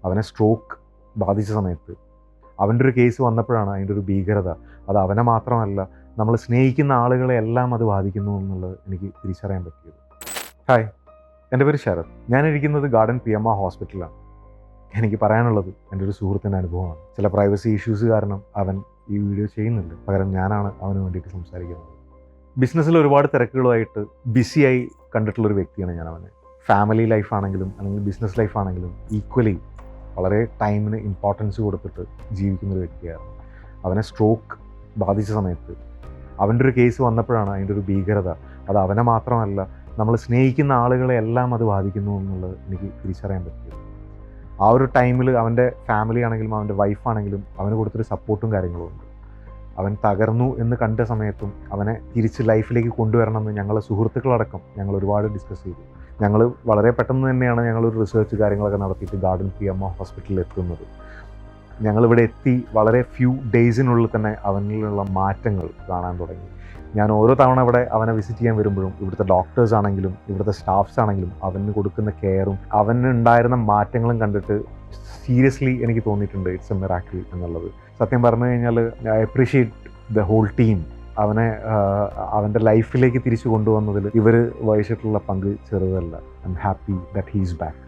അവനെ സ്ട്രോക്ക് ബാധിച്ച സമയത്ത് അവൻ്റെ ഒരു കേസ് വന്നപ്പോഴാണ് അതിൻ്റെ ഒരു ഭീകരത. അത് അവനെ മാത്രമല്ല, നമ്മൾ സ്നേഹിക്കുന്ന ആളുകളെ എല്ലാം അത് ബാധിക്കുന്നു എന്നുള്ളത് എനിക്ക് തിരിച്ചറിയാൻ പറ്റിയത്. ഹായ്, എൻ്റെ പേര് ശരത്. ഞാനിരിക്കുന്നത് ഗാർഡൻ PMR ഹോസ്പിറ്റലിലാണ്. എനിക്ക് പറയാനുള്ളത് എൻ്റെ ഒരു സുഹൃത്തിൻ്റെ അനുഭവമാണ്. ചില പ്രൈവസി ഇഷ്യൂസ് കാരണം അവൻ ഈ വീഡിയോ ചെയ്യുന്നുണ്ട്, പകരം ഞാനാണ് അവന് വേണ്ടിയിട്ട് സംസാരിക്കുന്നത്. ബിസിനസ്സിൽ ഒരുപാട് തിരക്കുകളുമായിട്ട് ബിസിയായി കണ്ടിട്ടുള്ളൊരു വ്യക്തിയാണ് ഞാൻ അവനെ. ഫാമിലി ലൈഫാണെങ്കിലും അല്ലെങ്കിൽ ബിസിനസ് ലൈഫാണെങ്കിലും ഈക്വലി വളരെ ടൈമിന് ഇമ്പോർട്ടൻസ് കൊടുത്തിട്ട് ജീവിക്കുന്നൊരു വ്യക്തിയാണ്. അവനെ സ്ട്രോക്ക് ബാധിച്ച സമയത്ത് അവൻ്റെ ഒരു കേസ് വന്നപ്പോഴാണ് അതിൻ്റെ ഒരു ഭീകരത. അത് അവനെ മാത്രമല്ല, നമ്മൾ സ്നേഹിക്കുന്ന ആളുകളെ എല്ലാം അത് ബാധിക്കുന്നു എന്നുള്ളത് എനിക്ക് തിരിച്ചറിയാൻ പറ്റിയത്. ആ ഒരു ടൈമിൽ അവൻ്റെ ഫാമിലി ആണെങ്കിലും അവൻ്റെ വൈഫാണെങ്കിലും അവന് കൊടുത്തൊരു സപ്പോർട്ടും കാര്യങ്ങളും ഉണ്ട്. അവൻ തകർന്നു എന്ന് കണ്ട സമയത്തും അവനെ തിരിച്ച് ലൈഫിലേക്ക് കൊണ്ടുവരണമെന്ന് ഞങ്ങളെ സുഹൃത്തുക്കളടക്കം ഞങ്ങൾ ഒരുപാട് ഡിസ്കസ് ചെയ്തു. ഞങ്ങൾ വളരെ പെട്ടെന്ന് തന്നെയാണ് ഞങ്ങളൊരു റിസർച്ച് കാര്യങ്ങളൊക്കെ നടത്തിയിട്ട് ഗാർഡൻ PMR ഹോസ്പിറ്റലിൽ എത്തുന്നത്. ഞങ്ങളിവിടെ എത്തി വളരെ ഫ്യൂ ഡേയ്സിനുള്ളിൽ തന്നെ അവനിലുള്ള മാറ്റങ്ങൾ കാണാൻ തുടങ്ങി. ഞാൻ ഓരോ തവണ ഇവിടെ അവനെ വിസിറ്റ് ചെയ്യാൻ വരുമ്പോഴും ഇവിടുത്തെ ഡോക്ടേഴ്സ് ആണെങ്കിലും ഇവിടുത്തെ സ്റ്റാഫ്സ് ആണെങ്കിലും അവന് കൊടുക്കുന്ന കെയറും അവന് ഉണ്ടായിരുന്ന മാറ്റങ്ങളും കണ്ടിട്ട് സീരിയസ്ലി എനിക്ക് തോന്നിയിട്ടുണ്ട് ഇറ്റ്സ് എ മിറാക്കിൾ എന്നുള്ളത്. സത്യം പറഞ്ഞു കഴിഞ്ഞാൽ I appreciate the whole team. അവനെ അവൻ്റെ ലൈഫിലേക്ക് തിരിച്ചു കൊണ്ടുവന്നതിൽ ഇവർ വഹിച്ചിട്ടുള്ള പങ്ക് ചെറുതല്ല. I am happy that he is back.